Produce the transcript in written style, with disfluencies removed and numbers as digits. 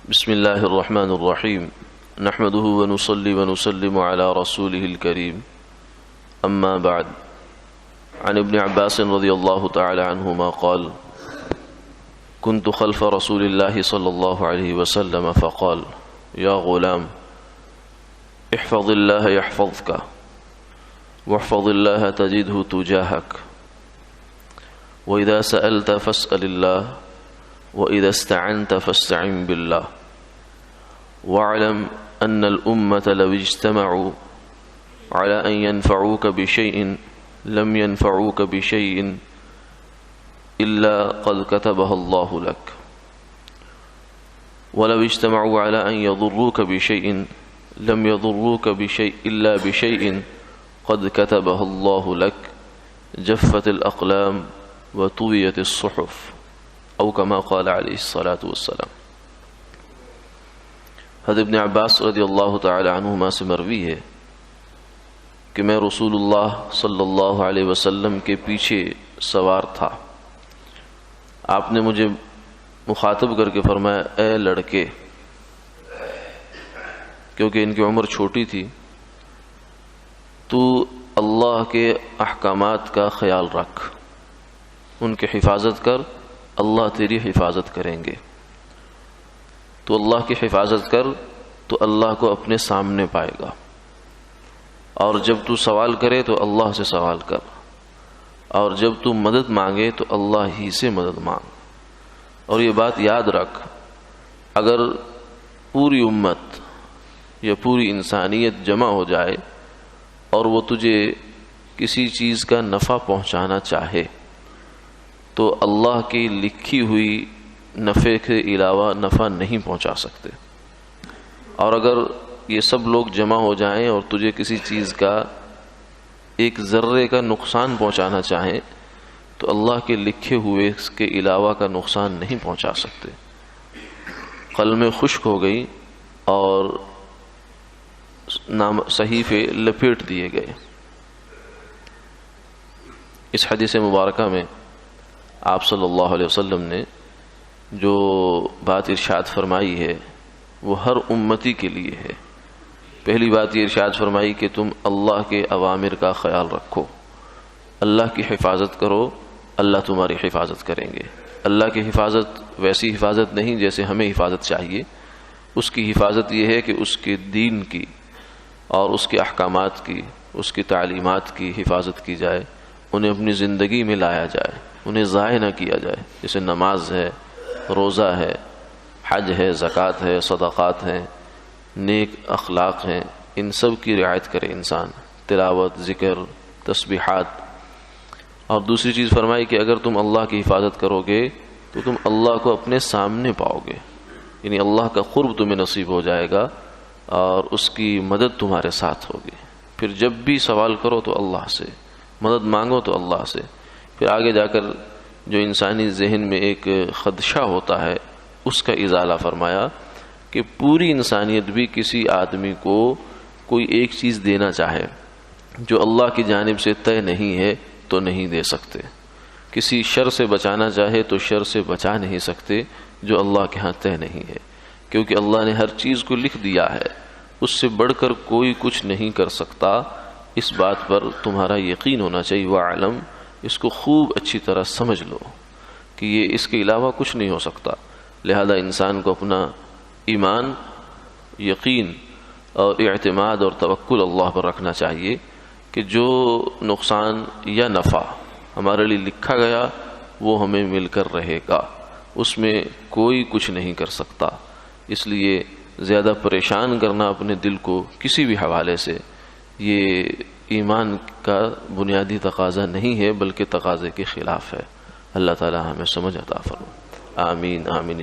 بسم اللہ الرحمن الرحیم نحمده ونصلي ونسلم على رسوله الكريم اما بعد عن ابن عباس رضی اللہ تعالی عنہما قال كنت خلف رسول الله صلی اللہ علیہ وسلم فقال یا غلام احفظ اللہ يحفظك واحفظ اللہ تجده تجاهك وإذا سألت فاسأل الله وإذا استعنت فاستعن بالله واعلم أن الأمة لو اجتمعوا على أن ينفعوك بشيء لم ينفعوك بشيء إلا قد كتبه الله لك ولو اجتمعوا على أن يضروك بشيء لم يضروك بشيء إلا بشيء قد كتبه الله لك جفت الأقلام وطويت الصحف او کما قال علیہ الصلاۃ والسلام۔ حضرت ابن عباس رضی اللہ تعالی عنہما سے مروی ہے کہ میں رسول اللہ صلی اللہ علیہ وسلم کے پیچھے سوار تھا، آپ نے مجھے مخاطب کر کے فرمایا اے لڑکے، کیونکہ ان کی عمر چھوٹی تھی، تو اللہ کے احکامات کا خیال رکھ، ان کی حفاظت کر، اللہ تیری حفاظت کریں گے۔ تو اللہ کی حفاظت کر تو اللہ کو اپنے سامنے پائے گا، اور جب تو سوال کرے تو اللہ سے سوال کر، اور جب تو مدد مانگے تو اللہ ہی سے مدد مانگ۔ اور یہ بات یاد رکھ، اگر پوری امت یا پوری انسانیت جمع ہو جائے اور وہ تجھے کسی چیز کا نفع پہنچانا چاہے تو اللہ کی لکھی ہوئی نفع کے علاوہ نفع نہیں پہنچا سکتے، اور اگر یہ سب لوگ جمع ہو جائیں اور تجھے کسی چیز کا ایک ذرے کا نقصان پہنچانا چاہیں تو اللہ کے لکھے ہوئے اس کے علاوہ کا نقصان نہیں پہنچا سکتے۔ قلمیں خشک ہو گئی اور صحیفے لپیٹ دیے گئے۔ اس حدیث مبارکہ میں آپ صلی اللہ علیہ وسلم نے جو بات ارشاد فرمائی ہے وہ ہر امتی کے لیے ہے۔ پہلی بات یہ ارشاد فرمائی کہ تم اللہ کے اوامر کا خیال رکھو، اللہ کی حفاظت کرو، اللہ تمہاری حفاظت کریں گے۔ اللہ کی حفاظت ویسی حفاظت نہیں جیسے ہمیں حفاظت چاہیے، اس کی حفاظت یہ ہے کہ اس کے دین کی اور اس کے احکامات کی، اس کی تعلیمات کی حفاظت کی جائے، انہیں اپنی زندگی میں لایا جائے، انہیں ضائع نہ کیا جائے، جیسے نماز ہے، روزہ ہے، حج ہے، زکوٰۃ ہے، صدقات ہیں، نیک اخلاق ہیں، ان سب کی رعایت کرے انسان، تلاوت، ذکر، تسبیحات۔ اور دوسری چیز فرمائی کہ اگر تم اللہ کی حفاظت کرو گے تو تم اللہ کو اپنے سامنے پاؤ گے، یعنی اللہ کا قرب تمہیں نصیب ہو جائے گا اور اس کی مدد تمہارے ساتھ ہوگی۔ پھر جب بھی سوال کرو تو اللہ سے، مدد مانگو تو اللہ سے۔ پھر آگے جا کر جو انسانی ذہن میں ایک خدشہ ہوتا ہے اس کا ازالہ فرمایا کہ پوری انسانیت بھی کسی آدمی کو کوئی ایک چیز دینا چاہے جو اللہ کی جانب سے طے نہیں ہے تو نہیں دے سکتے، کسی شر سے بچانا چاہے تو شر سے بچا نہیں سکتے جو اللہ کے ہاں طے نہیں ہے، کیونکہ اللہ نے ہر چیز کو لکھ دیا ہے، اس سے بڑھ کر کوئی کچھ نہیں کر سکتا۔ اس بات پر تمہارا یقین ہونا چاہیے، وَاعْلَمْ، اس کو خوب اچھی طرح سمجھ لو کہ یہ اس کے علاوہ کچھ نہیں ہو سکتا۔ لہذا انسان کو اپنا ایمان، یقین اور اعتماد اور توکل اللہ پر رکھنا چاہیے کہ جو نقصان یا نفع ہمارے لیے لکھا گیا وہ ہمیں مل کر رہے گا، اس میں کوئی کچھ نہیں کر سکتا۔ اس لیے زیادہ پریشان کرنا اپنے دل کو کسی بھی حوالے سے یہ ایمان کا بنیادی تقاضا نہیں ہے، بلکہ تقاضے کے خلاف ہے۔ اللہ تعالی ہمیں سمجھ عطا فرمائے، آمین آمین۔